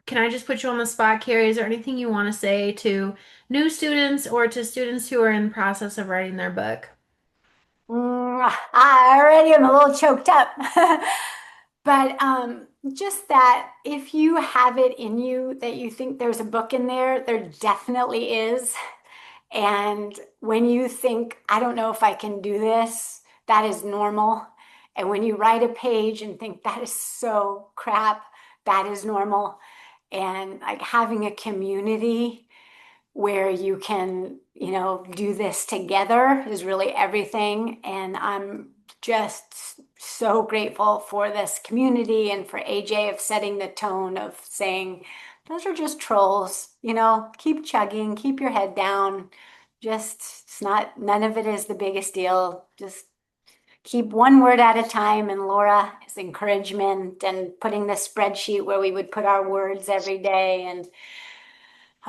can I just put you on the spot, Carrie? Is there anything you want to say to new students or to students who are in the process of writing their book? I already am a little choked up. But just that if you have it in you that you think there's a book in there, there definitely is. And when you think, I don't know if I can do this, that is normal. And when you write a page and think that is so crap, that is normal. And like having a community where you can, do this together is really everything. And I'm just so grateful for this community and for AJ of setting the tone of saying, those are just trolls, keep chugging, keep your head down. Just, it's not, none of it is the biggest deal. Just keep one word at a time. And Laura is encouragement and putting the spreadsheet where we would put our words every day. And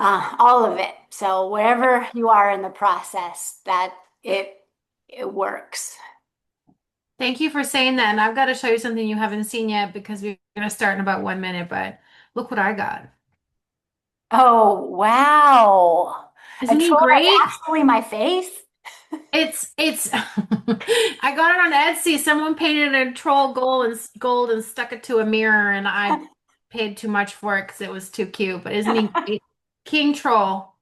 all of it. So wherever you are in the process, that it works. Thank you for saying that. And I've got to show you something you haven't seen yet because we're going to start in about 1 minute, but look what I got. Oh, wow. A Isn't he troll that's great? actually my face? It's I got it on Etsy. Someone painted a troll gold and stuck it to a mirror and I paid too much for it because it was too cute. But isn't he great? King Troll.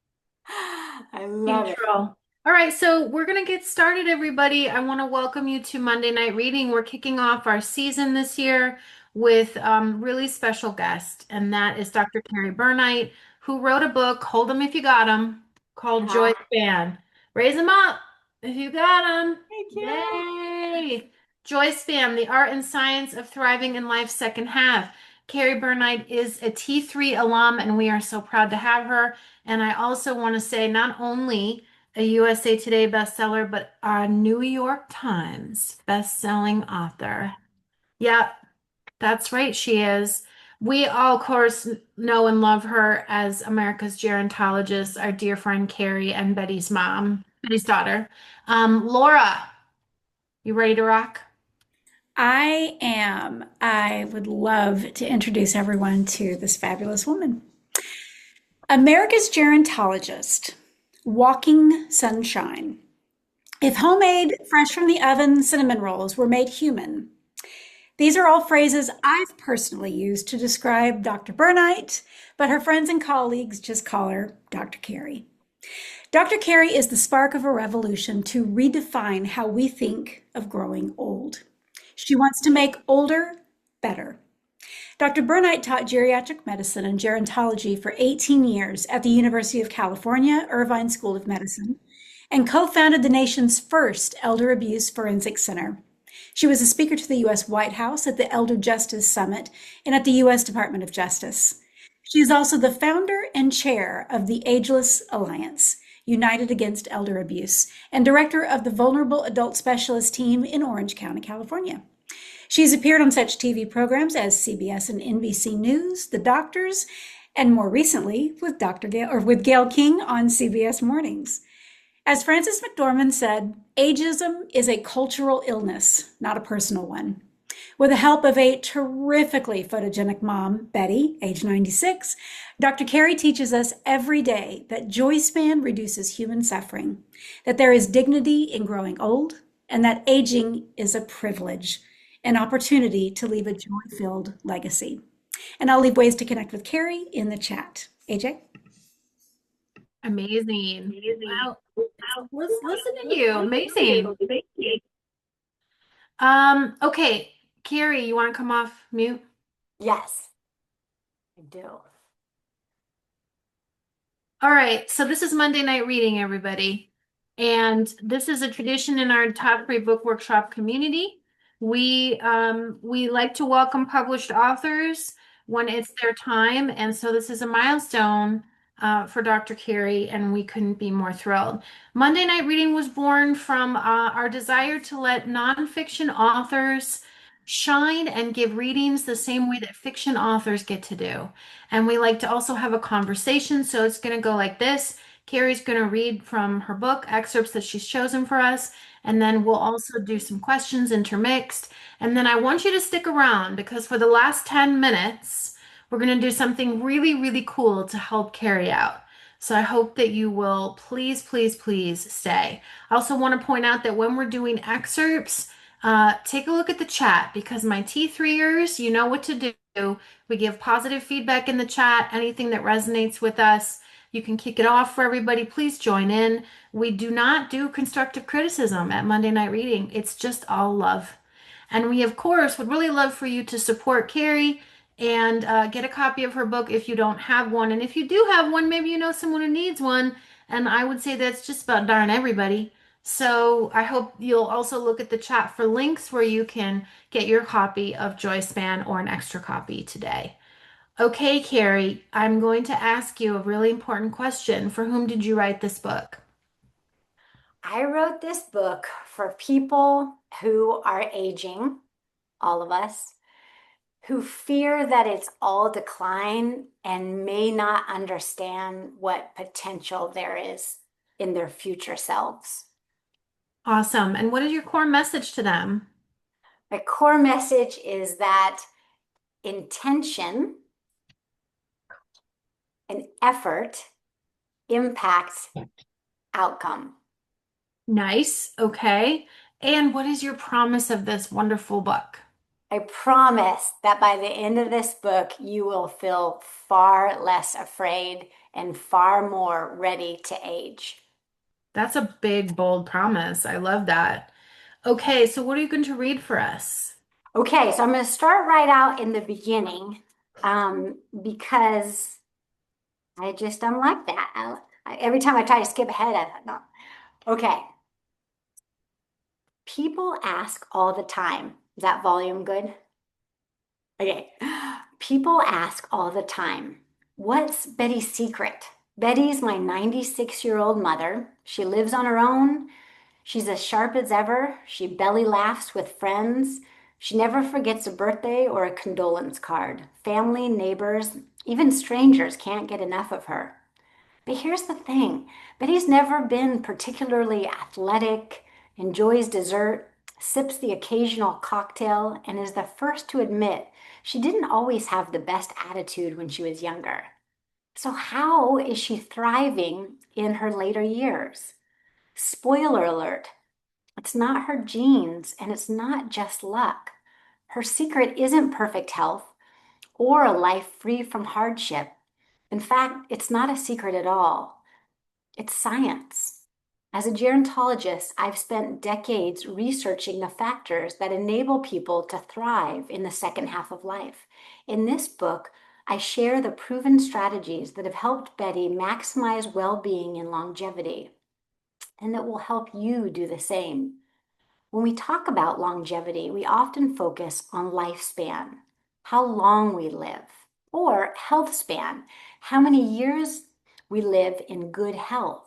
I King love it. Troll. All right, so we're gonna get started, everybody. I want to welcome you to Monday Night Reading. We're kicking off our season this year with really special guest, and that is Dr. Kerry Burnight, who wrote a book, Hold 'em If You Got 'em, called Ah, Joyspan. Raise 'em up if you got 'em. thank you. Yay! Joyspan, the art and science of thriving in life's second half. Kerry Burnight is a T3 alum, and we are so proud to have her. And I also want to say not only a USA Today bestseller, but a New York Times best-selling author. Yep, that's right, she is. We all, of course, know and love her as America's gerontologist, our dear friend Carrie and Betty's mom, Betty's daughter. Laura, you ready to rock? I am. I would love to introduce everyone to this fabulous woman. America's Gerontologist, Walking Sunshine. If homemade, fresh from the oven cinnamon rolls were made human, these are all phrases I've personally used to describe Dr. Burnight, but her friends and colleagues just call her Dr. Carey. Dr. Carey is the spark of a revolution to redefine how we think of growing old. She wants to make older better. Dr. Burnight taught geriatric medicine and gerontology for 18 years at the University of California, Irvine School of Medicine, and co-founded the nation's first elder abuse forensic center. She was a speaker to the U.S. White House at the Elder Justice Summit and at the U.S. Department of Justice. She is also the founder and chair of the Ageless Alliance, United Against Elder Abuse, and director of the Vulnerable Adult Specialist Team in Orange County, California. She's appeared on such TV programs as CBS and NBC News, The Doctors, and more recently with Gail King on CBS Mornings. As Frances McDormand said, ageism is a cultural illness, not a personal one. With the help of a terrifically photogenic mom, Betty, age 96, Dr. Carey teaches us every day that Joyspan reduces human suffering, that there is dignity in growing old, and that aging is a privilege, an opportunity to leave a joy-filled legacy. And I'll leave ways to connect with Carey in the chat. AJ? Amazing. Wow. Let's listen to you. Amazing. Okay, Carrie, you want to come off mute? Yes, I do. All right, so this is Monday Night Reading, everybody. And this is a tradition in our Top Free Book Workshop community. We like to welcome published authors when it's their time, and so this is a milestone for Dr. Carey, and we couldn't be more thrilled. Monday Night Reading was born from our desire to let nonfiction authors shine and give readings the same way that fiction authors get to do. And we like to also have a conversation. So it's going to go like this. Carrie's going to read from her book, excerpts that she's chosen for us. And then we'll also do some questions intermixed. And then I want you to stick around because for the last 10 minutes, we're going to do something really, really cool to help Carrie out. So I hope that you will please, please, please stay. I also want to point out that when we're doing excerpts, take a look at the chat because my T3ers, you know what to do. We give positive feedback in the chat, anything that resonates with us. You can kick it off for everybody. Please join in. We do not do constructive criticism at Monday Night Reading. It's just all love. And we, of course, would really love for you to support Carrie and get a copy of her book if you don't have one. And if you do have one, maybe you know someone who needs one. And I would say that's just about darn everybody. So I hope you'll also look at the chat for links where you can get your copy of Joyspan or an extra copy today. Okay, Carrie, I'm going to ask you a really important question. For whom did you write this book? I wrote this book for people who are aging, all of us, who fear that it's all decline and may not understand what potential there is in their future selves. Awesome. And what is your core message to them? My core message is that intention and effort impacts outcome. Nice. Okay. And what is your promise of this wonderful book? I promise that by the end of this book, you will feel far less afraid and far more ready to age. That's a big, bold promise. I love that. Okay, so what are you going to read for us? Okay, so I'm going to start right out in the beginning because I'm like that. Every time I try to skip ahead, I thought, no. Okay. People ask all the time. Is that volume good? Okay. People ask all the time, what's Betty's secret? Betty's my 96-year-old mother. She lives on her own. She's as sharp as ever. She belly laughs with friends. She never forgets a birthday or a condolence card. Family, neighbors, even strangers can't get enough of her. But here's the thing, Betty's never been particularly athletic, enjoys dessert, sips the occasional cocktail, and is the first to admit she didn't always have the best attitude when she was younger. So how is she thriving in her later years? Spoiler alert, it's not her genes and it's not just luck. Her secret isn't perfect health or a life free from hardship. In fact, it's not a secret at all. It's science. As a gerontologist, I've spent decades researching the factors that enable people to thrive in the second half of life. In this book, I share the proven strategies that have helped Betty maximize well-being and longevity, and that will help you do the same. When we talk about longevity, we often focus on lifespan, how long we live, or health span, how many years we live in good health.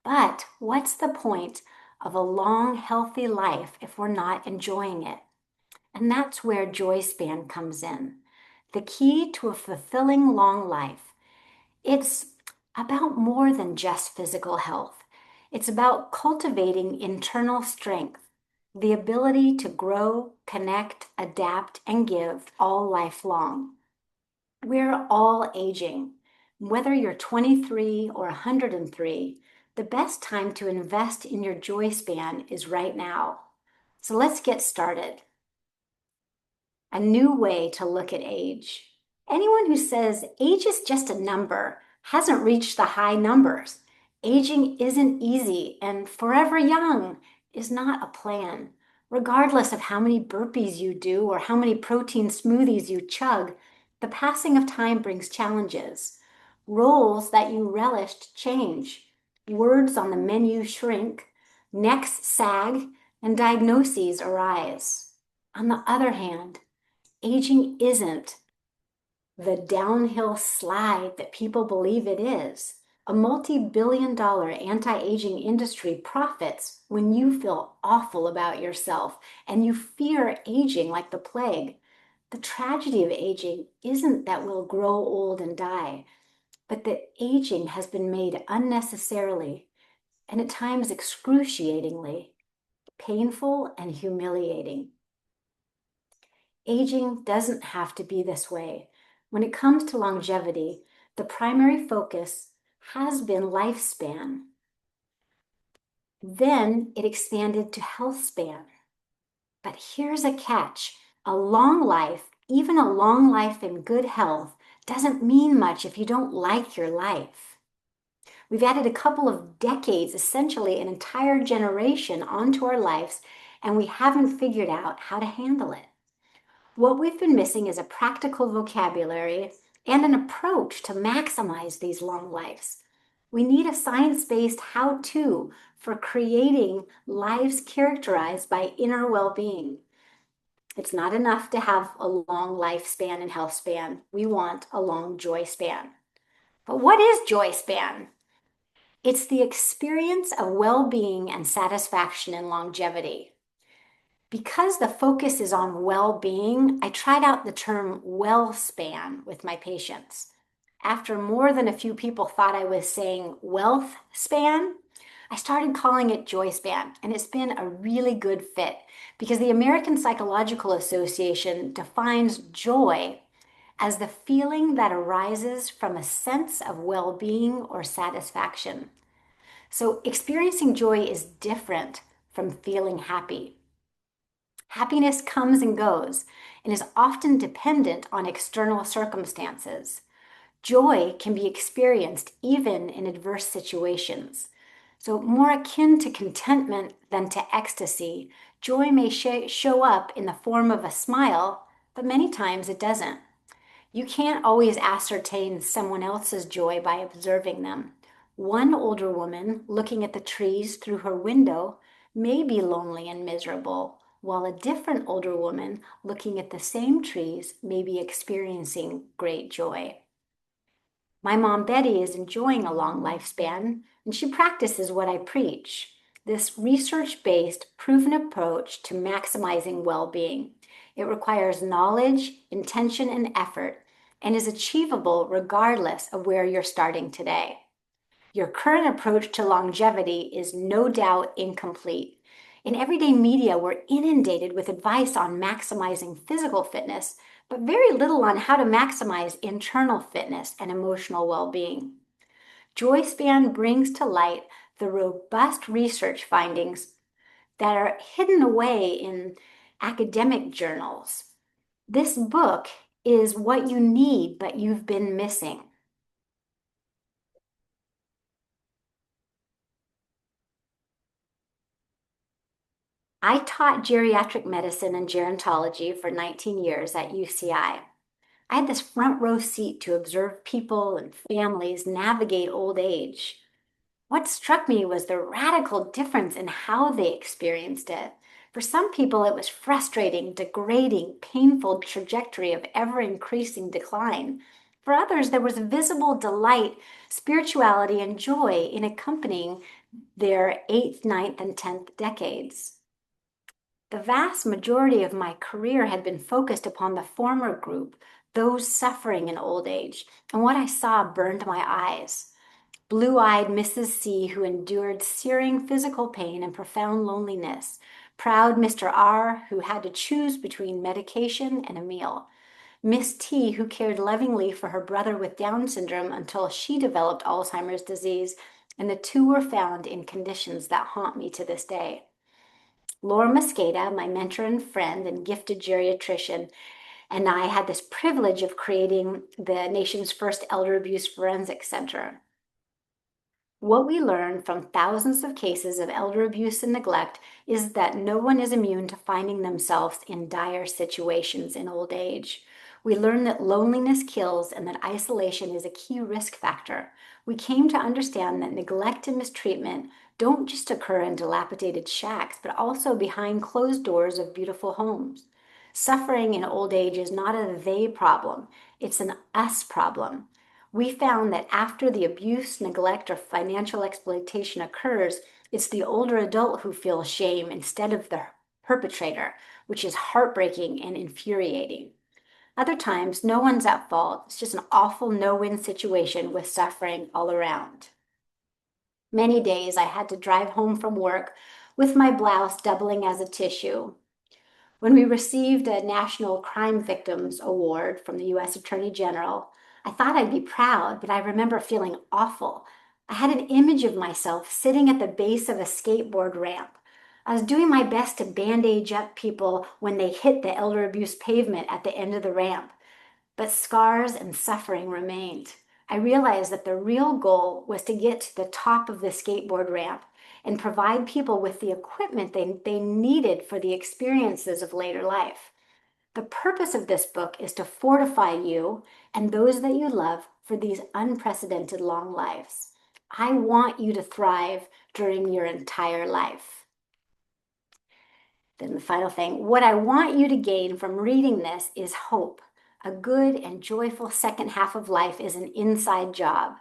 But what's the point of a long, healthy life if we're not enjoying it? And that's where Joyspan comes in. The key to a fulfilling long life. It's about more than just physical health. It's about cultivating internal strength, the ability to grow, connect, adapt, and give all lifelong. We're all aging. Whether you're 23 or 103, the best time to invest in your joy span is right now. So let's get started. A new way to look at age. Anyone who says age is just a number hasn't reached the high numbers. Aging isn't easy, and forever young is not a plan. Regardless of how many burpees you do or how many protein smoothies you chug, the passing of time brings challenges. Roles that you relished change. Words on the menu shrink. Necks sag, and diagnoses arise. On the other hand, aging isn't the downhill slide that people believe it is. A multi-billion-dollar anti-aging industry profits when you feel awful about yourself and you fear aging like the plague. The tragedy of aging isn't that we'll grow old and die, but that aging has been made unnecessarily and at times excruciatingly painful and humiliating. Aging doesn't have to be this way. When it comes to longevity, the primary focus has been lifespan. Then it expanded to health span. But here's a catch. A long life, even a long life in good health, doesn't mean much if you don't like your life. We've added a couple of decades, essentially an entire generation, onto our lives, and we haven't figured out how to handle it. What we've been missing is a practical vocabulary and an approach to maximize these long lives. We need a science-based how-to for creating lives characterized by inner well-being. It's not enough to have a long lifespan and health span. We want a long joy span. But what is joy span? It's the experience of well-being and satisfaction and longevity. Because the focus is on well-being, I tried out the term well span with my patients. After more than a few people thought I was saying wealth span, I started calling it joy span, and it's been a really good fit because the American Psychological Association defines joy as the feeling that arises from a sense of well-being or satisfaction. So experiencing joy is different from feeling happy. Happiness comes and goes and is often dependent on external circumstances. Joy can be experienced even in adverse situations. So more akin to contentment than to ecstasy, joy may show up in the form of a smile, but many times it doesn't. You can't always ascertain someone else's joy by observing them. One older woman looking at the trees through her window may be lonely and miserable, while a different older woman looking at the same trees may be experiencing great joy. My mom Betty is enjoying a long lifespan, and she practices what I preach, this research-based, proven approach to maximizing well-being. It requires knowledge, intention, and effort, and is achievable regardless of where you're starting today. Your current approach to longevity is no doubt incomplete. In everyday media, we're inundated with advice on maximizing physical fitness, but very little on how to maximize internal fitness and emotional well-being. Joyspan brings to light the robust research findings that are hidden away in academic journals. This book is what you need, but you've been missing. I taught geriatric medicine and gerontology for 19 years at UCI. I had this front row seat to observe people and families navigate old age. What struck me was the radical difference in how they experienced it. For some people, it was frustrating, degrading, painful trajectory of ever-increasing decline. For others, there was visible delight, spirituality, and joy in accompanying their 8th, ninth, and 10th decades. The vast majority of my career had been focused upon the former group, those suffering in old age, and what I saw burned my eyes. Blue-eyed Mrs. C, who endured searing physical pain and profound loneliness. Proud Mr. R, who had to choose between medication and a meal. Miss T, who cared lovingly for her brother with Down syndrome until she developed Alzheimer's disease, and the two were found in conditions that haunt me to this day. Laura Mosqueda, my mentor and friend and gifted geriatrician, and I had this privilege of creating the nation's first elder abuse forensic center. What we learned from thousands of cases of elder abuse and neglect is that no one is immune to finding themselves in dire situations in old age. We learned that loneliness kills and that isolation is a key risk factor. We came to understand that neglect and mistreatment don't just occur in dilapidated shacks, but also behind closed doors of beautiful homes. Suffering in old age is not a they problem, it's an us problem. We found that after the abuse, neglect, or financial exploitation occurs, it's the older adult who feels shame instead of the perpetrator, which is heartbreaking and infuriating. Other times, no one's at fault. It's just an awful no-win situation with suffering all around. Many days I had to drive home from work with my blouse doubling as a tissue. When we received a National Crime Victims Award from the US Attorney General, I thought I'd be proud, but I remember feeling awful. I had an image of myself sitting at the base of a skateboard ramp. I was doing my best to bandage up people when they hit the elder abuse pavement at the end of the ramp, but scars and suffering remained. I realized that the real goal was to get to the top of the skateboard ramp and provide people with the equipment they needed for the experiences of later life. The purpose of this book is to fortify you and those that you love for these unprecedented long lives. I want you to thrive during your entire life. Then the final thing, what I want you to gain from reading this is hope. A good and joyful second half of life is an inside job.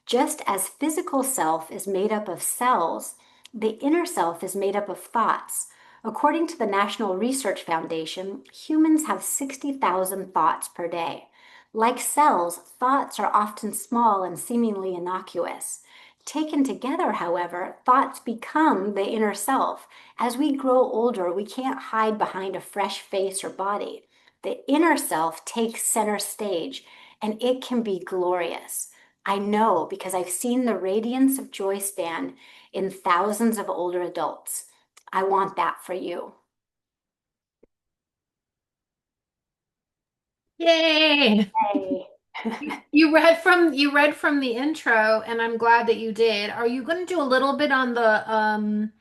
Just as physical self is made up of cells, the inner self is made up of thoughts. According to the National Research Foundation, humans have 60,000 thoughts per day. Like cells, thoughts are often small and seemingly innocuous. Taken together, however, thoughts become the inner self. As we grow older, we can't hide behind a fresh face or body. The inner self takes center stage, and it can be glorious. I know because I've seen the radiance of Joyspan in thousands of older adults. I want that for you. Yay! Hey. You read from the intro, and I'm glad that you did. Are you going to do a little bit on the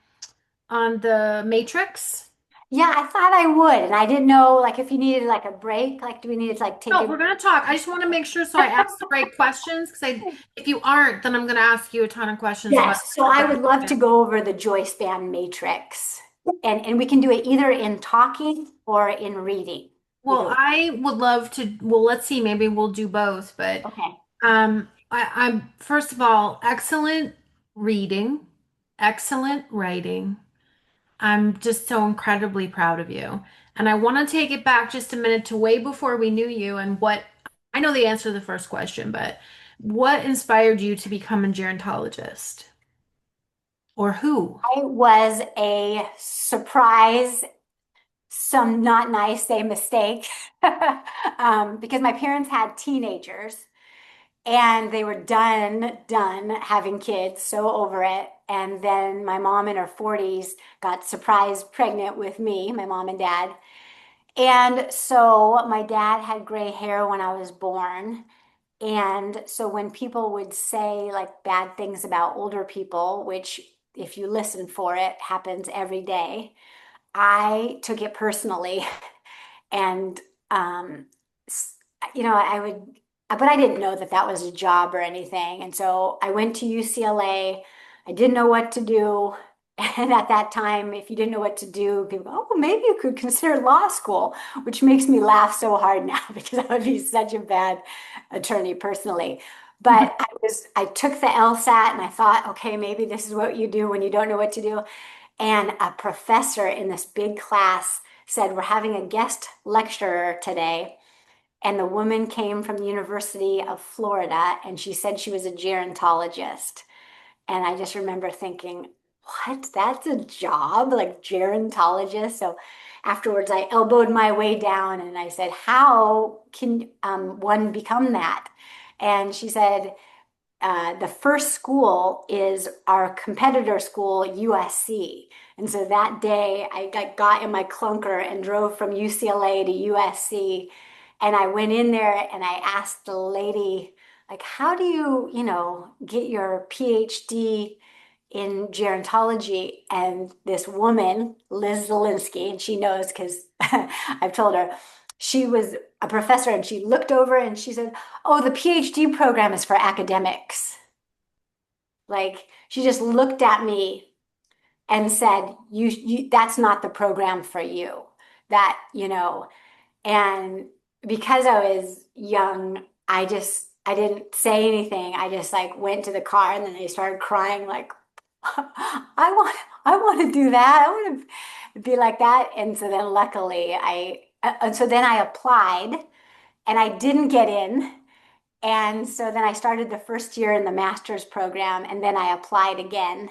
Matrix? Yeah, I thought I would, and I didn't know like if you needed like a break, like do we need to like take No, a we're going to talk. I just want to make sure so I ask the right questions because if you aren't, then I'm going to ask you a ton of questions about Yes, so I would love to go over the Joyspan matrix. And we can do it either in talking or in reading. Well, Either way. I would love to. Well, let's see. Maybe we'll do both. But Okay. I'm first of all, excellent reading, excellent writing. I'm just so incredibly proud of you. And I want to take it back just a minute to way before we knew you and what I know the answer to the first question, but what inspired you to become a gerontologist? Or who? I was a surprise, some not nice, say mistake, because my parents had teenagers and they were done having kids, so over it. And then my mom in her 40s got surprise pregnant with me, my mom and dad. And so my dad had gray hair when I was born. And so when people would say like bad things about older people, which if you listen for it happens every day, I took it personally. And, um, I would, but I didn't know that that was a job or anything. And so I went to UCLA. I didn't know what to do. And at that time, if you didn't know what to do, people go, oh, well, maybe you could consider law school, which makes me laugh so hard now because I would be such a bad attorney personally. But I took the LSAT and I thought, okay, maybe this is what you do when you don't know what to do. And a professor in this big class said, we're having a guest lecturer today. And the woman came from the University of Florida and she said she was a gerontologist. And I just remember thinking, what? That's a job, like gerontologist. So afterwards, I elbowed my way down and I said, how can one become that? And she said, the first school is our competitor school, USC. And so that day I got in my clunker and drove from UCLA to USC. And I went in there and I asked the lady, like, how do you, get your PhD in gerontology? And this woman, Liz Zielinski, and she knows because I've told her, she was a professor and she looked over and she said, oh, the PhD program is for academics. Like she just looked at me and said, that's not the program for you. That, and because I was young, I didn't say anything. I just like went to the car and then I started crying like, I want to do that. I want to be like that. And so then luckily and so then I applied and I didn't get in. And so then I started the first year in the master's program and then I applied again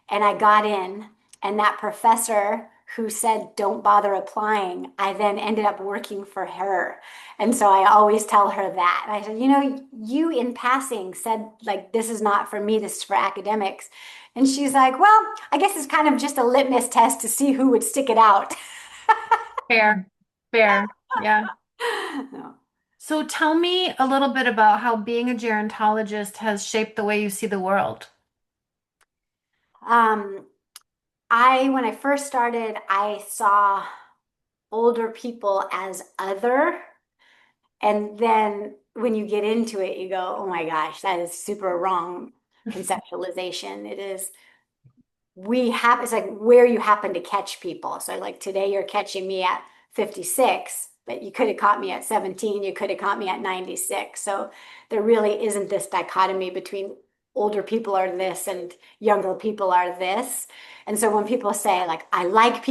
and I got in. And that professor who said, don't bother applying, I then ended up working for her. And so I always tell her that. I said, you in passing said, like, this is not for me, this is for academics. And she's like, well, I guess it's kind of just a litmus test to see who would stick it out. Fair, fair. Yeah. No. So tell me a little bit about how being a gerontologist has shaped the way you see the world. Um, when I first started, I saw older people as other. And then when you get into it, you go, oh my gosh, that is super wrong conceptualization. It is, it's like where you happen to catch people. So like today you're catching me at 56, but you could have caught me at 17, you could have caught me at 96. So there really isn't this dichotomy between older people are this and younger people are this. And so when people say like, I like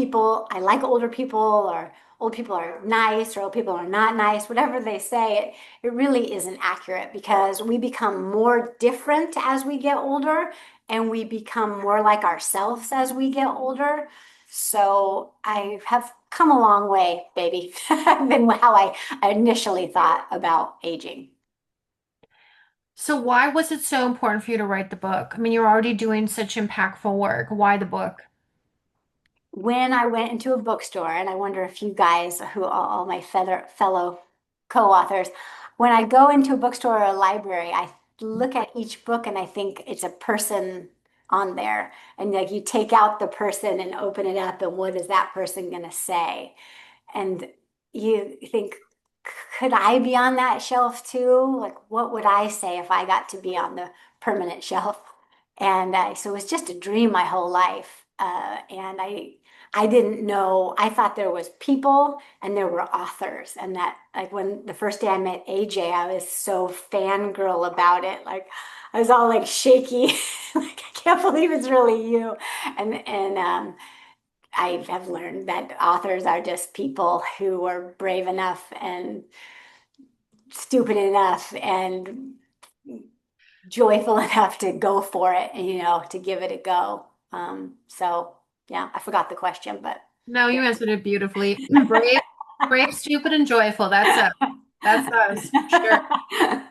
older people, or old people are nice, or old people are not nice, whatever they say, it really isn't accurate because we become more different as we get older and we become more like ourselves as we get older. So I have come a long way, baby, than how I initially thought about aging. So why was it so important for you to write the book? I mean, you're already doing such impactful work. Why the book? When I went into a bookstore, and I wonder if you guys, who all my fellow co-authors, when I go into a bookstore or a library, I look at each book and I think it's a person on there. And like you take out the person and open it up, and what is that person going to say? And you think, could I be on that shelf too? Like, what would I say if I got to be on the permanent shelf? And so it was just a dream my whole life. And I didn't know, I thought there was people and there were authors. And that, like, when the first day I met AJ, I was so fangirl about it. Like, I was all like shaky, like, I can't believe it's really you. And I have learned that authors are just people who are brave enough and stupid enough and joyful enough to go for it, to give it a go. So yeah, I forgot the question, but No, you yeah. answered it beautifully. Brave, brave, stupid, and joyful. That's us. That's us. Sure.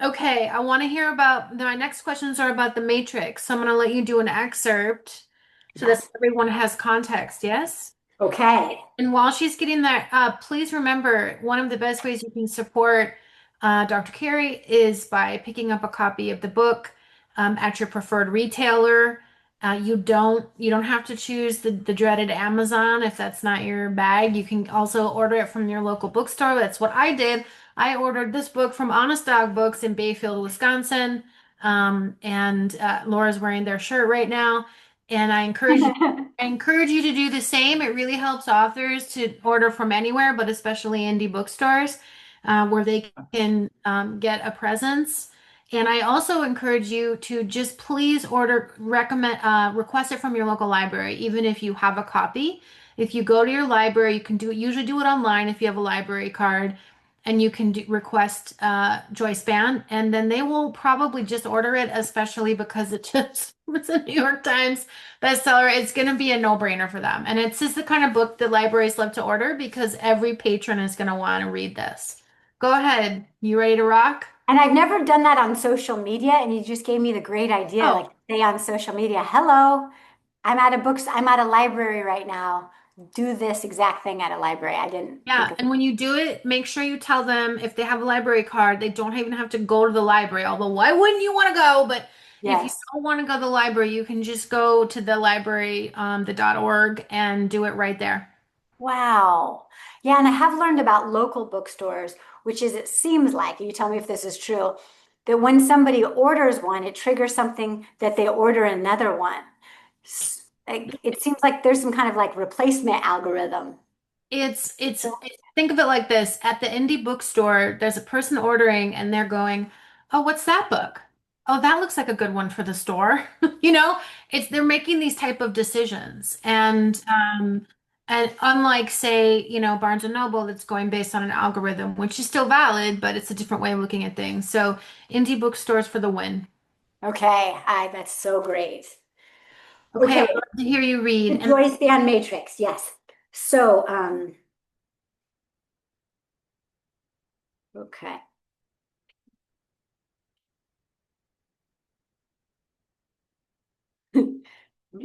Okay, I want to hear about my next questions are about the Matrix. So I'm going to let you do an excerpt so that Yes. everyone has context. Yes? Okay. And while she's getting that, please remember one of the best ways you can support Dr. Kerry is by picking up a copy of the book at your preferred retailer. You don't have to choose the dreaded Amazon if that's not your bag. You can also order it from your local bookstore. That's what I did. I ordered this book from Honest Dog Books in Bayfield, Wisconsin. And Laura's wearing their shirt right now. And I encourage you to do the same. It really helps authors to order from anywhere, but especially indie bookstores, where they can get a presence. And I also encourage you to just please request it from your local library, even if you have a copy. If you go to your library, you can usually do it online if you have a library card, and you can request Joyspan, and then they will probably just order it, especially because it's a New York Times bestseller. It's going to be a no-brainer for them. And it's just the kind of book that libraries love to order because every patron is going to want to read this. Go ahead. You ready to rock? And I've never done that on social media, and you just gave me the great idea, Oh, like say on social media, hello, I'm at a library right now. Do this exact thing at a library. I didn't think yeah. of And when you do it, make sure you tell them if they have a library card, they don't even have to go to the library. Although, why wouldn't you want to go? But if you yes. don't want to go to the library, you can just go to the library, the .org, and do it right there. Wow. Yeah, and I have learned about local bookstores, which is, it seems like, you tell me if this is true, that when somebody orders one, it triggers something that they order another one. Like, it seems like there's some kind of like replacement algorithm. Think of it like this. At the indie bookstore, there's a person ordering and they're going, "Oh, what's that book? Oh, that looks like a good one for the store." You know, they're making these type of decisions. And unlike say, Barnes and Noble that's going based on an algorithm, which is still valid, but it's a different way of looking at things. So indie bookstores for the win. Okay, that's so great. Okay, I would Okay, love to hear you read. the And Joyspan matrix, yes. So, okay.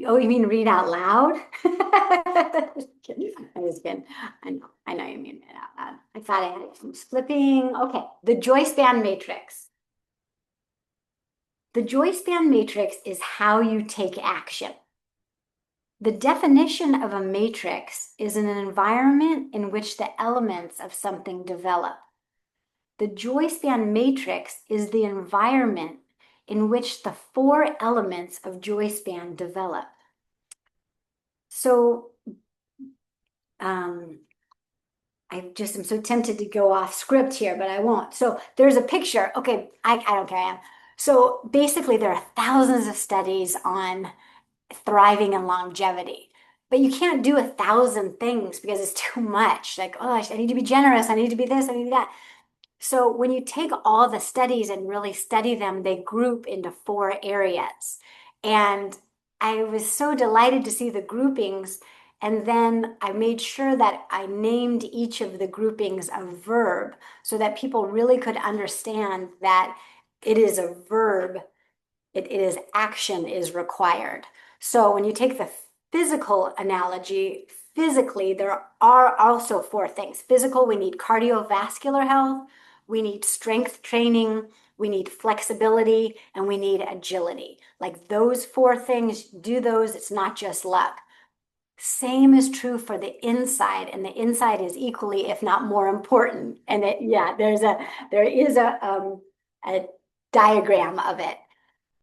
Oh, you mean read out loud? I'm just kidding. I know you mean read out loud. I thought I had some flipping. Okay, the Joyspan matrix. The Joyspan matrix is how you take action. The definition of a matrix is an environment in which the elements of something develop. The Joyspan matrix is the environment in which the four elements of Joyspan develop. So, I just am so tempted to go off script here, but I won't. So there's a picture. Okay, I don't care. I am. So basically, there are thousands of studies on thriving and longevity. But you can't do 1,000 things because it's too much. Like, oh, I need to be generous. I need to be this. I need to be that. So when you take all the studies and really study them, they group into four areas. And I was so delighted to see the groupings. And then I made sure that I named each of the groupings a verb so that people really could understand that it is a verb. It is action is required. So when you take the physical analogy, physically, there are also four things. Physical, we need cardiovascular health, we need strength training, we need flexibility, and we need agility. Like those four things, do those, it's not just luck. Same is true for the inside, and the inside is equally, if not more important. And there is a diagram of it.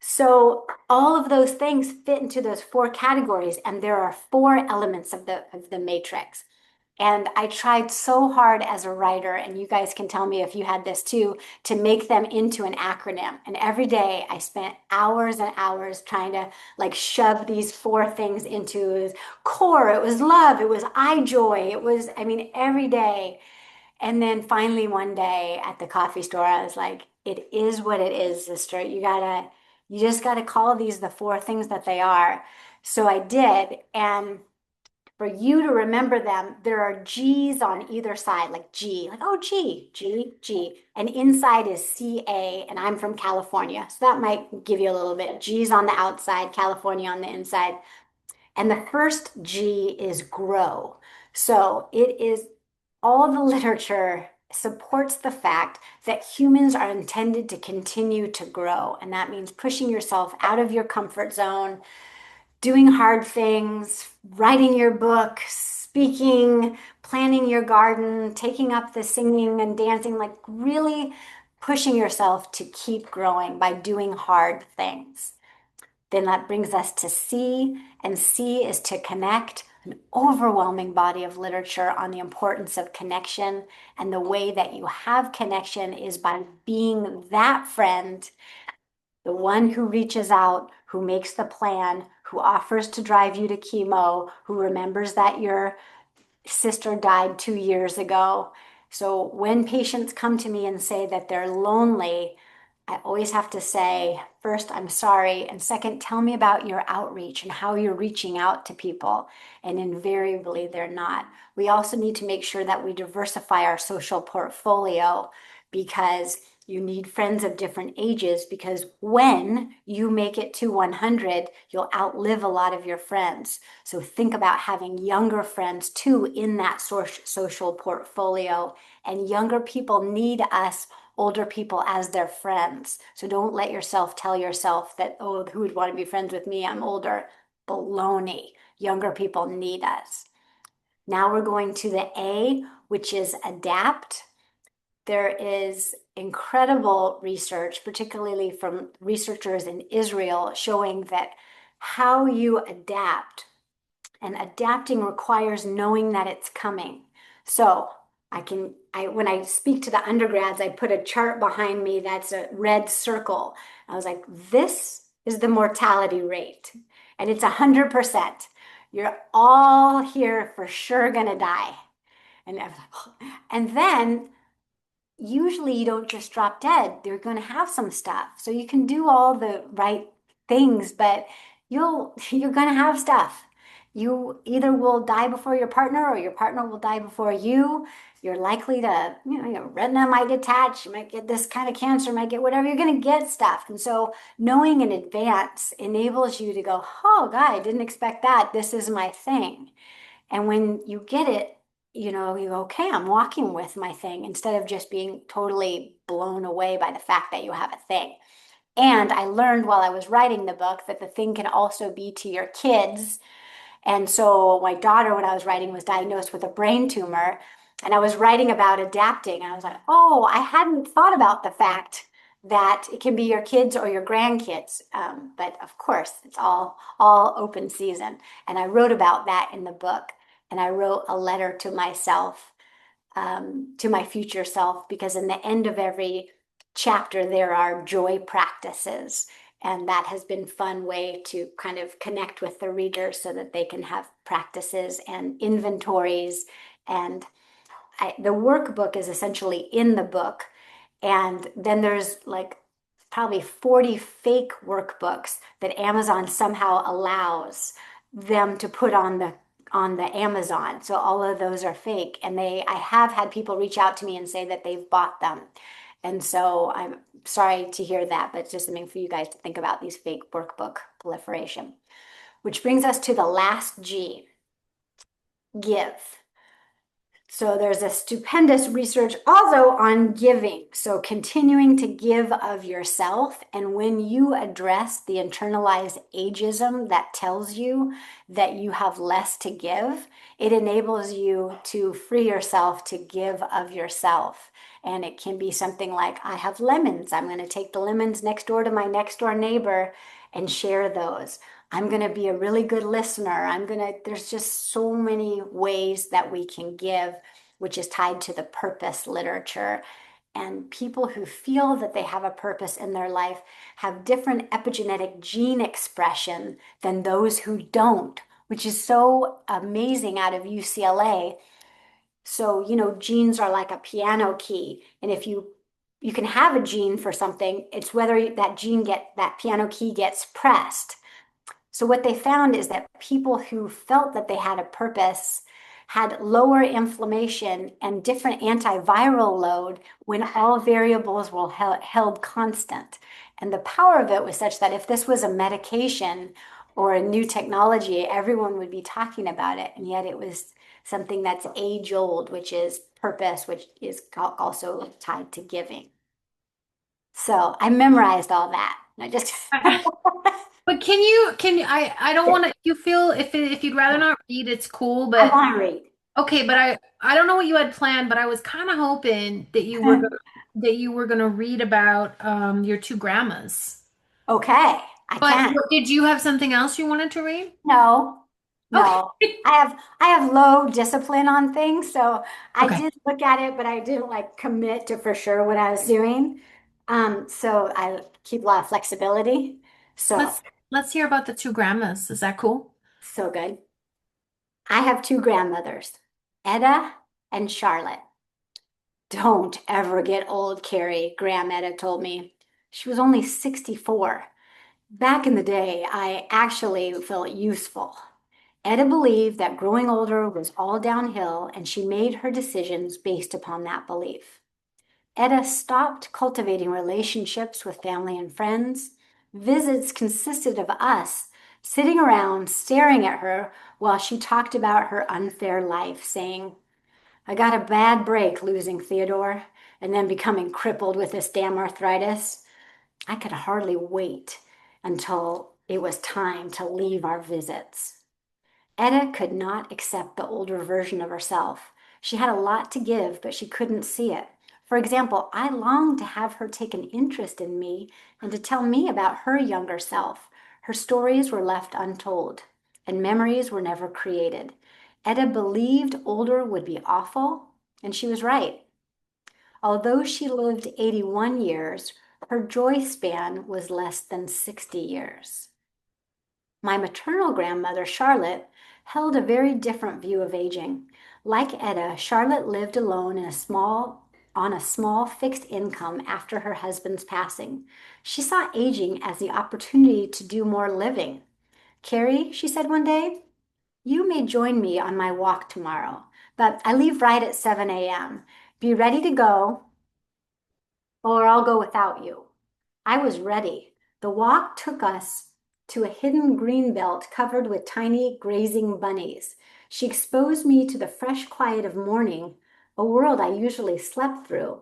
So all of those things fit into those four categories, and there are four elements of the matrix. And I tried so hard as a writer, and you guys can tell me if you had this too, to make them into an acronym. And every day I spent hours and hours trying to like shove these four things into core. It was love. It was I joy. It was, I mean, every day. And then finally one day at the coffee store, I was like, it is what it is, sister. You just gotta call these the four things that they are. So I did. And for you to remember them, there are G's on either side, like G, like, oh, G, G, G. And inside is CA, and I'm from California. So that might give you a little bit. G's on the outside, California on the inside. And the first G is grow. So it is all the literature supports the fact that humans are intended to continue to grow. And that means pushing yourself out of your comfort zone, doing hard things, writing your book, speaking, planning your garden, taking up the singing and dancing, like really pushing yourself to keep growing by doing hard things. Then that brings us to C, and C is to connect. An overwhelming body of literature on the importance of connection. And the way that you have connection is by being that friend, the one who reaches out, who makes the plan, who offers to drive you to chemo, who remembers that your sister died 2 years ago. So when patients come to me and say that they're lonely, I always have to say, first, I'm sorry. And second, tell me about your outreach and how you're reaching out to people. And invariably, they're not. We also need to make sure that we diversify our social portfolio because you need friends of different ages because when you make it to 100, you'll outlive a lot of your friends. So think about having younger friends too in that social portfolio. And younger people need us older people as their friends. So don't let yourself tell yourself that, oh, who would want to be friends with me? I'm older. Baloney. Younger people need us. Now we're going to the A, which is adapt. There is incredible research, particularly from researchers in Israel, showing that how you adapt, and adapting requires knowing that it's coming. So when I speak to the undergrads, I put a chart behind me that's a red circle. I was like, this is the mortality rate, and it's 100%. You're all here for sure gonna die. And, and then usually you don't just drop dead. They're going to have some stuff. So you can do all the right things, but you're gonna have stuff. You either will die before your partner or your partner will die before you. You're likely to, your retina might detach, you might get this kind of cancer, might get whatever, you're gonna get stuff. And so knowing in advance enables you to go, oh God, I didn't expect that. This is my thing. And when you get it, you go, okay, I'm walking with my thing instead of just being totally blown away by the fact that you have a thing. And I learned while I was writing the book that the thing can also be to your kids. And so my daughter, when I was writing, was diagnosed with a brain tumor. And I was writing about adapting. And I was like, oh, I hadn't thought about the fact that it can be your kids or your grandkids. But of course, it's all open season. And I wrote about that in the book. And I wrote a letter to myself, to my future self, because in the end of every chapter, there are joy practices. And that has been a fun way to kind of connect with the reader so that they can have practices and inventories. And the workbook is essentially in the book. And then there's like probably 40 fake workbooks that Amazon somehow allows them to put on the Amazon. So all of those are fake. And I have had people reach out to me and say that they've bought them. And so I'm sorry to hear that, but it's just something for you guys to think about, these fake workbook proliferation. Which brings us to the last G, give. So there's a stupendous research also on giving. So continuing to give of yourself. And when you address the internalized ageism that tells you that you have less to give, it enables you to free yourself to give of yourself. And it can be something like, I have lemons. I'm going to take the lemons next door to my next door neighbor and share those. I'm going to be a really good listener. There's just so many ways that we can give, which is tied to the purpose literature. And people who feel that they have a purpose in their life have different epigenetic gene expression than those who don't, which is so amazing out of UCLA. So, genes are like a piano key. And if you can have a gene for something, it's whether that piano key gets pressed. So what they found is that people who felt that they had a purpose had lower inflammation and different antiviral load when all variables were held constant. And the power of it was such that if this was a medication or a new technology, everyone would be talking about it. And yet it was something that's age old, which is purpose, which is also tied to giving. So I memorized all that. I just But I don't want to, you feel if you'd rather not read, it's cool, I but want to read. okay, but I don't know what you had planned, but I was kind of hoping that you were gonna read about your two grandmas. Okay, I But can. did you have something else you wanted to read? No, Okay. no. I have low discipline on things, so I Okay. did look at it, but I didn't like commit to for sure what I was doing. So I keep a lot of flexibility. So Let's hear about the two grandmas. Is that cool? so good. I have two grandmothers, Etta and Charlotte. Don't ever get old, Carrie, Gram Etta told me. She was only 64. Back in the day, I actually felt useful. Etta believed that growing older was all downhill, and she made her decisions based upon that belief. Etta stopped cultivating relationships with family and friends. Visits consisted of us sitting around staring at her while she talked about her unfair life, saying, I got a bad break losing Theodore and then becoming crippled with this damn arthritis. I could hardly wait until it was time to leave our visits. Etta could not accept the older version of herself. She had a lot to give, but she couldn't see it. For example, I longed to have her take an interest in me and to tell me about her younger self. Her stories were left untold, and memories were never created. Etta believed older would be awful, and she was right. Although she lived 81 years, her joy span was less than 60 years. My maternal grandmother, Charlotte, held a very different view of aging. Like Etta, Charlotte lived alone on a small fixed income after her husband's passing. She saw aging as the opportunity to do more living. Carrie, she said one day, you may join me on my walk tomorrow, but I leave right at 7 a.m. Be ready to go, or I'll go without you. I was ready. The walk took us to a hidden green belt covered with tiny grazing bunnies. She exposed me to the fresh quiet of morning, a world I usually slept through.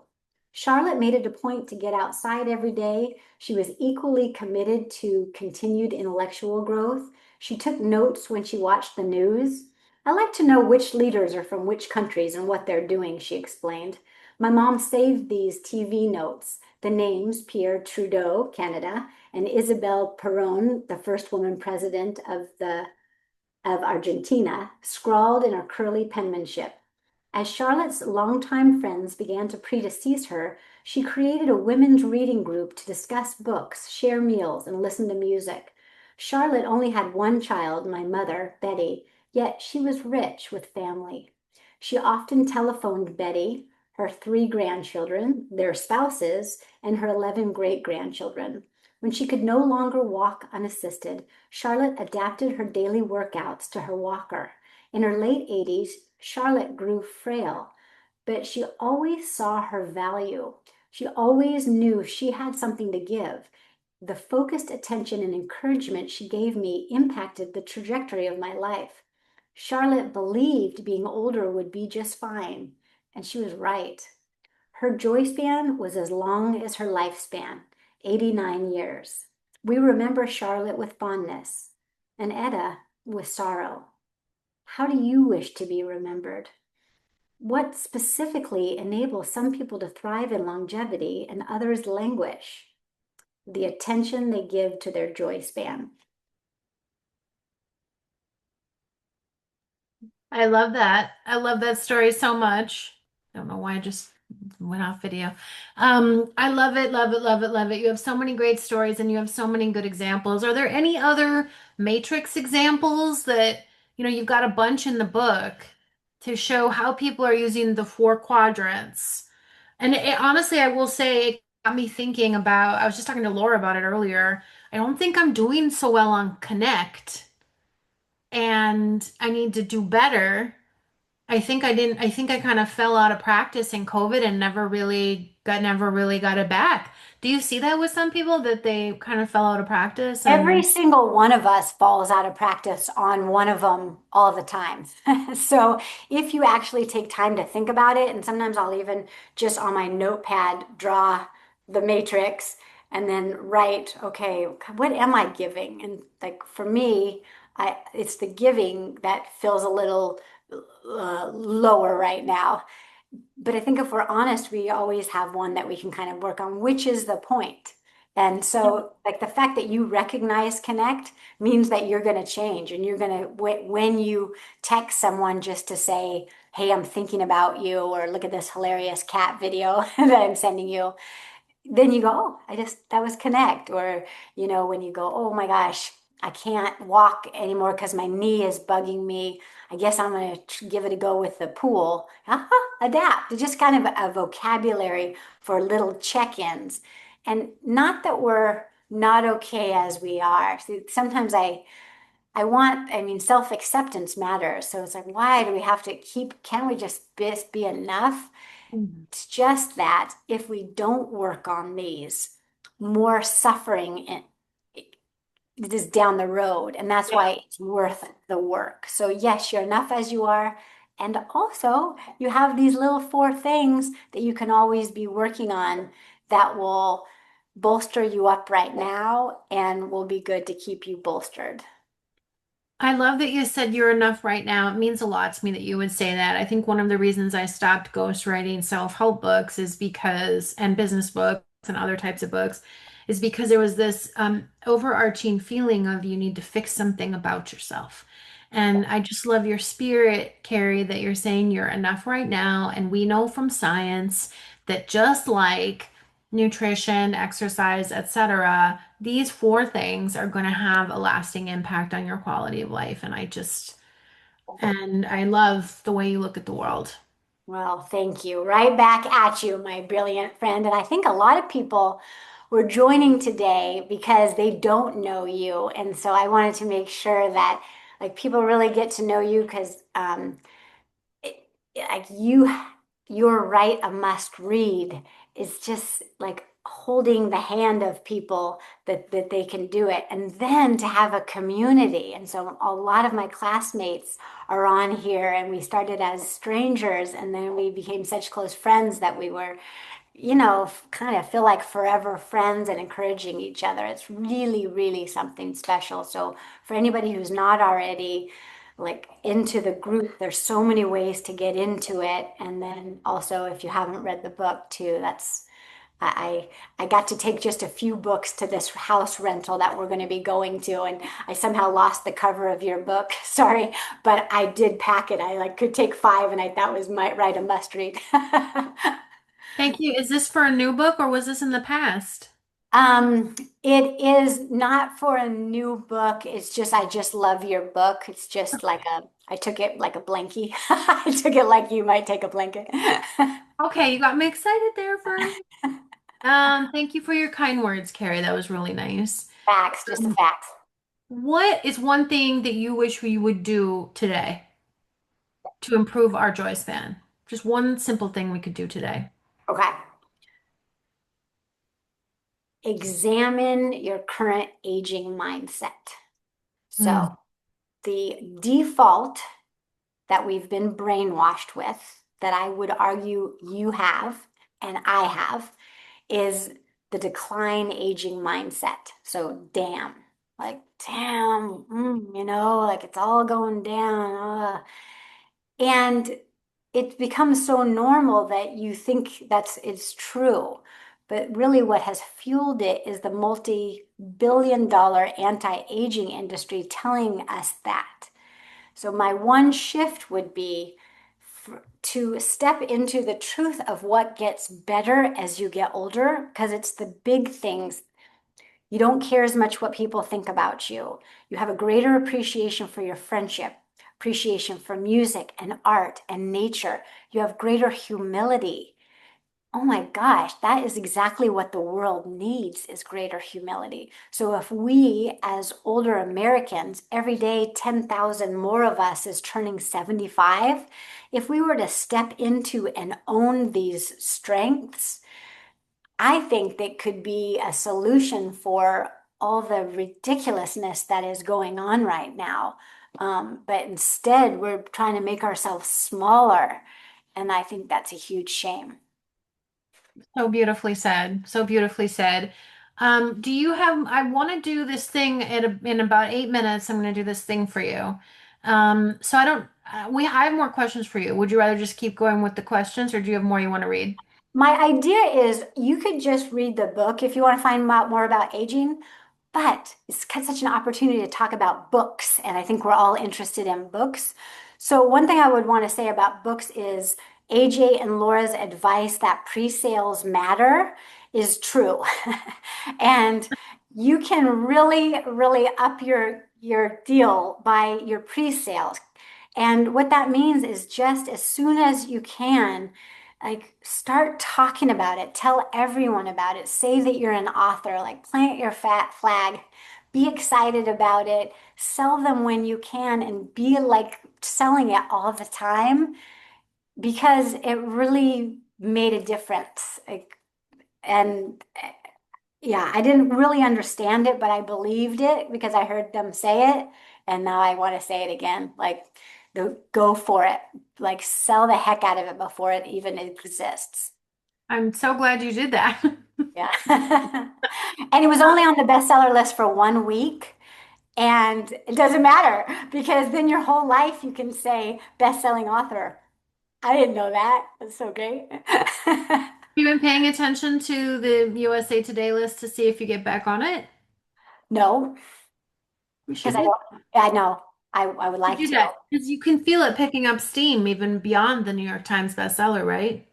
Charlotte made it a point to get outside every day. She was equally committed to continued intellectual growth. She took notes when she watched the news. I like to know which leaders are from which countries and what they're doing, she explained. My mom saved these TV notes, the names Pierre Trudeau, Canada, and Isabel Perón, the first woman president of Argentina, scrawled in her curly penmanship. As Charlotte's longtime friends began to predecease her, she created a women's reading group to discuss books, share meals, and listen to music. Charlotte only had one child, my mother, Betty, yet she was rich with family. She often telephoned Betty, her three grandchildren, their spouses, and her 11 great grandchildren. When she could no longer walk unassisted, Charlotte adapted her daily workouts to her walker. In her late 80s, Charlotte grew frail, but she always saw her value. She always knew she had something to give. The focused attention and encouragement she gave me impacted the trajectory of my life. Charlotte believed being older would be just fine, and she was right. Her joy span was as long as her lifespan, 89 years. We remember Charlotte with fondness and Etta with sorrow. How do you wish to be remembered? What specifically enables some people to thrive in longevity and others languish? The attention they give to their joy span. I love that. I love that story so much. Don't know why I just went off video. I love it, love it, love it, love it. You have so many great stories and you have so many good examples. Are there any other matrix examples that, you've got a bunch in the book to show how people are using the four quadrants? And honestly, I will say it got me thinking about, I was just talking to Laura about it earlier. I don't think I'm doing so well on connect and I need to do better. I think I kind of fell out of practice in COVID and never really got it back. Do you see that with some people that they kind of fell out of practice Every and single one of us falls out of practice on one of them all the time. So if you actually take time to think about it, and sometimes I'll even just on my notepad draw the matrix and then write, okay, what am I giving? And like for me, it's the giving that feels a little lower right now. But I think if we're honest, we always have one that we can kind of work on, which is the point. And so, like the fact that you recognize connect means that you're going to change and you're going to, when you text someone just to say, hey, I'm thinking about you, or look at this hilarious cat video that I'm sending you, then you go, oh, that was connect. Or, when you go, oh my gosh, I can't walk anymore because my knee is bugging me. I guess I'm going to give it a go with the pool. Adapt. It's just kind of a vocabulary for little check-ins. And not that we're not okay as we are. See, sometimes I mean, self-acceptance matters. So it's like, why do we have to can't we just be enough? Mhm. It's just that if we don't work on these, more suffering it is down the road. And that's Yeah. why it's worth the work. So, yes, you're enough as you are. And also, you have these little four things that you can always be working on that will bolster you up right now and will be good to keep you bolstered. I love that you said you're enough right now. It means a lot to me that you would say that. I think one of the reasons I stopped ghostwriting self-help books is because, and business books and other types of books, is because there was this overarching feeling of you need to fix something about yourself. And I just love your spirit, Carrie, that you're saying you're enough right now. And we know from science that just like nutrition, exercise, etc., these four things are going to have a lasting impact on your quality of life. And I love the way you look at the world. Well, thank you. Right back at you, my brilliant friend. And I think a lot of people were joining today because they don't know you. And so I wanted to make sure that like people really get to know you because it, like you're right, a must read is just like holding the hand of people that they can do it, and then to have a community. And so a lot of my classmates are on here, and we started as strangers and then we became such close friends that we were, kind of feel like forever friends and encouraging each other. It's really, really something special. So for anybody who's not already like into the group, there's so many ways to get into it. And then also, if you haven't read the book too, that's I got to take just a few books to this house rental that we're going to be going to, and I somehow lost the cover of your book. Sorry, but I did pack it. I like could take five, and that was my right a must read. Thank you. Is this for a new book or was this in the past? It is not for a new book. It's just I just love your book. It's just like I took it like a blankie. I took it like you might take a blanket. Okay, you got me excited there for thank you for your kind words, Carrie. That was really nice. Facts, just the Um, facts. what is one thing that you wish we would do today to improve our joy span? Just one simple thing we could do today. Okay. Examine your current aging mindset. So Mm. the default that we've been brainwashed with, that I would argue you have and I have, is the decline aging mindset. So damn, like damn, like it's all going down. And it becomes so normal that you think it's true. But really, what has fueled it is the multi-billion-dollar anti-aging industry telling us that. So, my one shift would be to step into the truth of what gets better as you get older, because it's the big things. You don't care as much what people think about you. You have a greater appreciation for your friendship, appreciation for music and art and nature. You have greater humility. Oh my gosh, that is exactly what the world needs is greater humility. So if we as older Americans, every day 10,000 more of us is turning 75, if we were to step into and own these strengths, I think that could be a solution for all the ridiculousness that is going on right now. But instead, we're trying to make ourselves smaller. And I think that's a huge shame. So beautifully said. So beautifully said. Do you have, I want to do this thing in about 8 minutes. I'm going to do this thing for you. So I don't, I have more questions for you. Would you rather just keep going with the questions or do you have more you want to read? My idea is you could just read the book if you want to find out more about aging, but it's such an opportunity to talk about books, and I think we're all interested in books. So one thing I would want to say about books is AJ and Laura's advice that pre-sales matter is true. And you can really, really up your deal by your pre-sales. And what that means is just as soon as you can, like start talking about it, tell everyone about it, say that you're an author, like plant your fat flag, be excited about it, sell them when you can, and be like selling it all the time because it really made a difference. Like, and yeah, I didn't really understand it, but I believed it because I heard them say it, and now I want to say it again. Like, go for it. Like, sell the heck out of it before it even exists. I'm so glad you did that. Yeah. And it was only on the bestseller list for 1 week. And it doesn't matter because then your whole life you can say best-selling author. I didn't know that. That's so great. You been paying attention to the USA Today list to see if you get back on it? No, We because should I do, don't, I know I would like do to. that because you can feel it picking up steam even beyond the New York Times bestseller, right?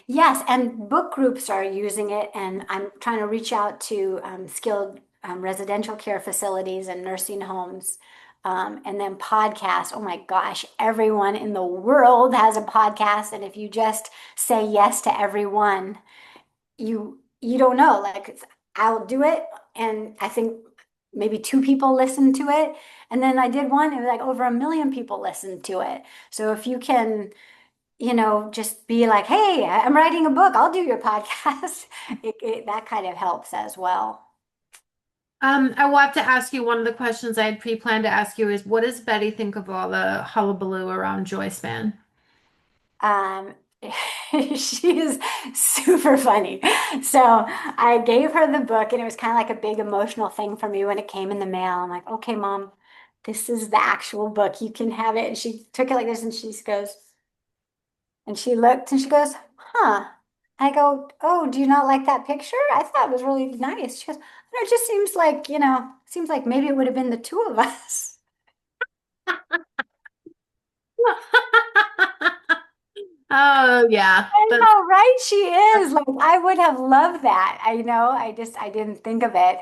Yes, and book groups are using it, and I'm trying to reach out to skilled residential care facilities and nursing homes, and then podcasts. Oh my gosh, everyone in the world has a podcast, and if you just say yes to everyone, you don't know. Like I'll do it, and I think maybe two people listened to it, and then I did one, and like over 1 million people listened to it. So if you can, just be like, hey, I'm writing a book, I'll do your podcast. That kind of helps as well. I will have to ask you one of the questions I had pre-planned to ask you is what does Betty think of all the hullabaloo around Joyspan? Um, she is super funny. So I gave her the book, and it was kind of like a big emotional thing for me when it came in the mail. I'm like, okay, Mom, this is the actual book. You can have it. And she took it like this, and she goes, and she looked and she goes, huh. I go, oh, do you not like that picture? I thought it was really nice. She goes, no, it just seems like, seems like maybe it would have been the two of us. Oh yeah, I that's know, right? She is. Like, I would have loved that. I didn't think of it.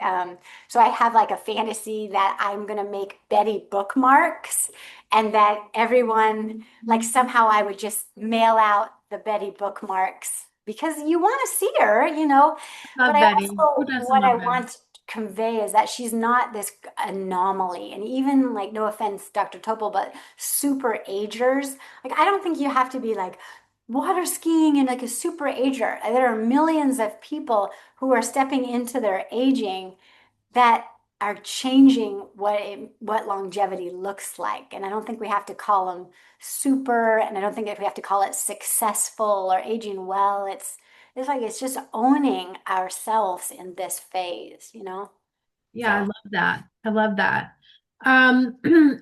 So I have like a fantasy that I'm gonna make Betty bookmarks, and that everyone, like, somehow I would just mail out the Betty bookmarks because you want to see her, But love I Betty. Who also, doesn't what I love Betty? want to convey is that she's not this anomaly. And even, like, no offense, Dr. Topol, but super agers, like, I don't think you have to be like water skiing and like a super ager. There are millions of people who are stepping into their aging that are changing what longevity looks like. And I don't think we have to call them super, and I don't think that we have to call it successful or aging well. It's just owning ourselves in this phase. Yeah, I So love that. I love that.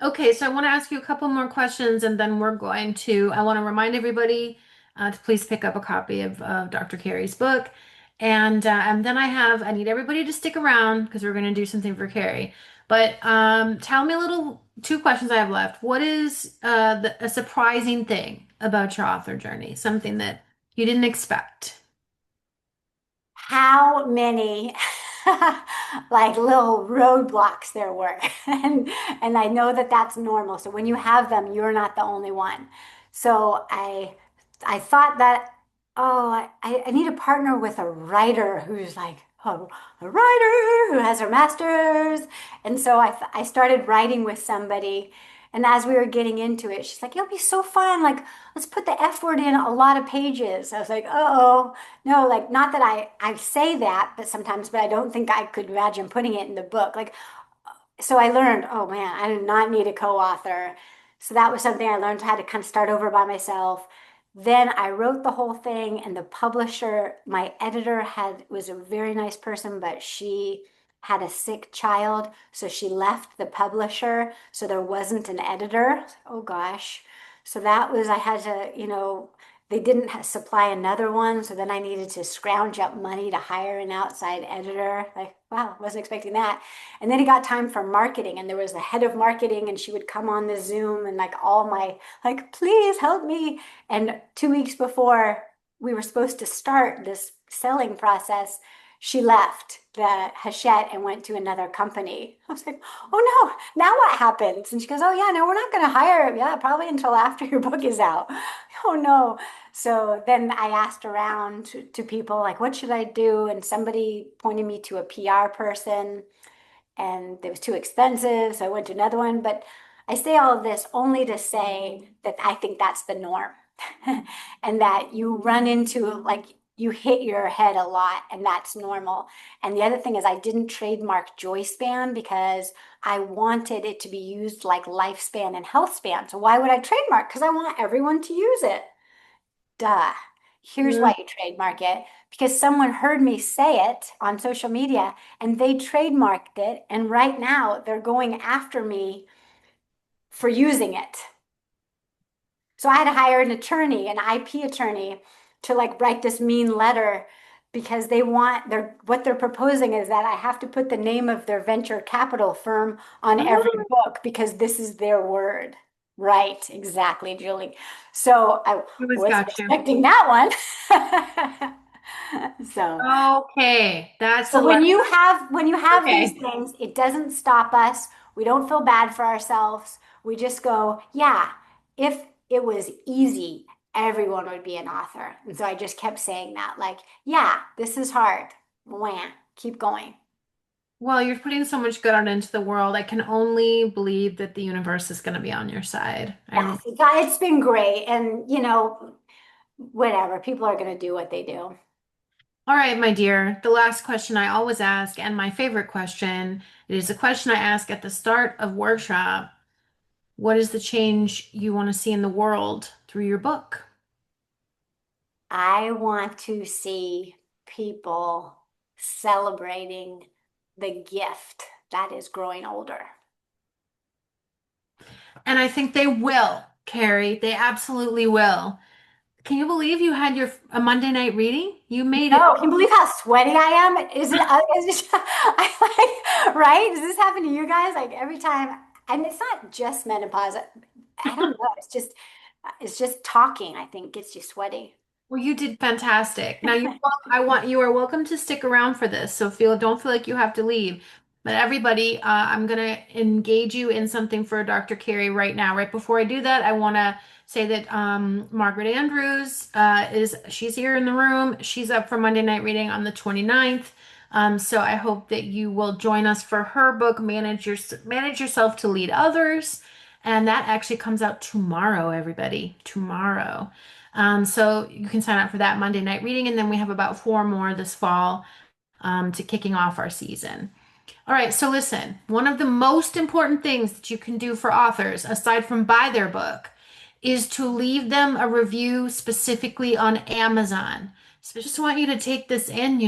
Okay, so I want to ask you a couple more questions and then I want to remind everybody to please pick up a copy of Dr. Carey's book. And then I need everybody to stick around because we're going to do something for Carey. But tell me two questions I have left. What is a surprising thing about your author journey? Something that you didn't expect? how many like little roadblocks there were. And I know that that's normal. So when you have them, you're not the only one. So I thought that, oh, I need to partner with a writer who's like, oh, a writer who has her master's. And so I started writing with somebody. And as we were getting into it, she's like, it'll be so fun. Like, let's put the F word in a lot of pages. I was like, oh, no, like, not that I say that, but sometimes, but I don't think I could imagine putting it in the book. Like, so I learned, oh man, I do not need a co-author. So that was something I learned how to kind of start over by myself. Then I wrote the whole thing, and the publisher, my editor was a very nice person, but she had a sick child, so she left the publisher, so there wasn't an editor. Oh gosh. So that was, I had to, they didn't supply another one, so then I needed to scrounge up money to hire an outside editor. Like, wow, wasn't expecting that. And then it got time for marketing, and there was the head of marketing, and she would come on the Zoom, and like all my, like, please help me. And 2 weeks before we were supposed to start this selling process, she left the Hachette and went to another company. I was like, oh no, now what happens? And she goes, oh yeah, no, we're not going to hire him. Yeah, probably until after your book is out. Oh no. So then I asked around to people, like, what should I do? And somebody pointed me to a PR person, and it was too expensive. So I went to another one. But I say all of this only to say that I think that's the norm. And that you run into, like, you hit your head a lot, and that's normal. And the other thing is, I didn't trademark Joyspan because I wanted it to be used like lifespan and healthspan. So why would I trademark? Because I want everyone to use it. Duh. Here's Mm. why you trademark it. Because someone heard me say it on social media, and they trademarked it. And right now they're going after me for using it. So I had to hire an attorney, an IP attorney, to like write this mean letter because what they're proposing is that I have to put the name of their venture capital firm on every Oh, book because this is their word. Right, exactly, Julie. So I I always wasn't got you. expecting that one. So, Okay, that's but hilarious. when you have these Okay. things, it doesn't stop us. We don't feel bad for ourselves. We just go, yeah, if it was easy, everyone would be an author. And so I just kept saying that, like, yeah, this is hard. Wham, keep going. Well, you're putting so much good out into the world. I can only believe that the universe is going to be on your side. Yes, it's been great. And, whatever, people are going to do what they do. All right, my dear. The last question I always ask, and my favorite question, it is a question I ask at the start of workshop. What is the change you want to see in the world through your book? I want to see people celebrating the gift that is growing older. And I think they will, Carrie. They absolutely will. Can you believe you had your a Monday night reading? You made it. No, can you believe how sweaty I am? Right? Does this happen to you guys? Like every time, and it's not just menopause. I don't know. It's just talking, I think, gets you sweaty. Well, you did fantastic. Now you are welcome to stick around for this. So don't feel like you have to leave. But everybody, I'm gonna engage you in something for Dr. Carey right now. Right before I do that, I want to say that Margaret Andrews she's here in the room. She's up for Monday night reading on the 29th. So I hope that you will join us for her book, Manage Yourself to Lead Others. And that actually comes out tomorrow, everybody. Tomorrow. So you can sign up for that Monday night reading, and then we have about four more this fall to kicking off our season. All right, so listen, one of the most important things that you can do for authors, aside from buy their book, is to leave them a review specifically on Amazon. So I just want you to take this in,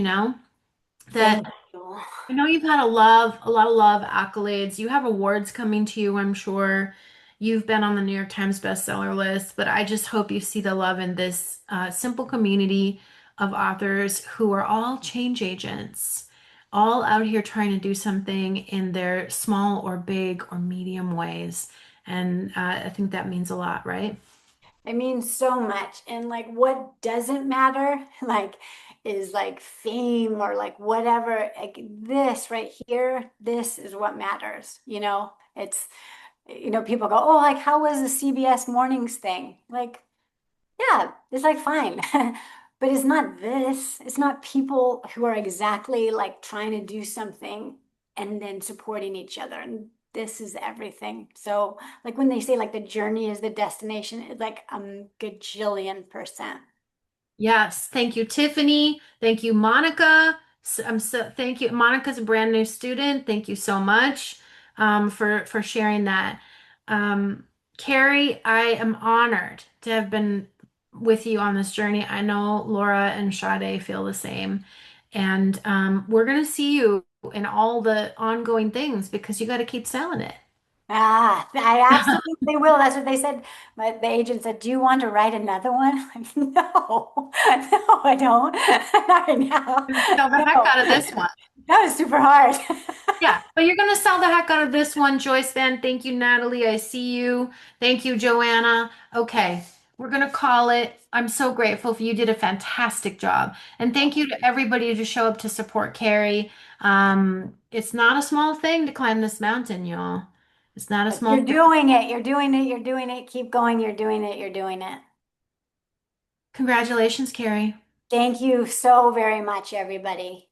that Thank you. I know you've had a lot of love, accolades. You have awards coming to you, I'm sure. You've been on the New York Times bestseller list, but I just hope you see the love in this simple community of authors who are all change agents, all out here trying to do something in their small or big or medium ways. And I think that means a lot, right? It means so much. And like what doesn't matter, like is like fame or like whatever. Like this right here, this is what matters. People go, oh, like how was the CBS mornings thing? Like, yeah, it's like fine. But it's not this. It's not people who are exactly like trying to do something and then supporting each other. And this is everything. So, like when they say like the journey is the destination, it's like a gajillion percent. Yes, thank you, Tiffany. Thank you, Monica. Thank you. Monica's a brand new student. Thank you so much for sharing that. Carrie, I am honored to have been with you on this journey. I know Laura and Sade feel the same, and we're gonna see you in all the ongoing things because you got to keep selling it. Ah, I absolutely will. That's what they said. The agent said, "Do you want to write another one?" I'm like, no, no, I don't. Not right now. Sell the heck No, out of this one. that was super hard. Yeah, but you're gonna sell the heck out of this one, Joyspan. Thank you, Natalie. I see you. Thank you, Joanna. Okay, we're gonna call it. I'm so grateful for you. Did a fantastic job. And thank you to everybody to show up to support Carrie. It's not a small thing to climb this mountain, y'all. It's not a small You're thing. doing it. You're doing it. You're doing it. Keep going. You're doing it. You're doing it. Congratulations, Carrie. Thank you so very much, everybody.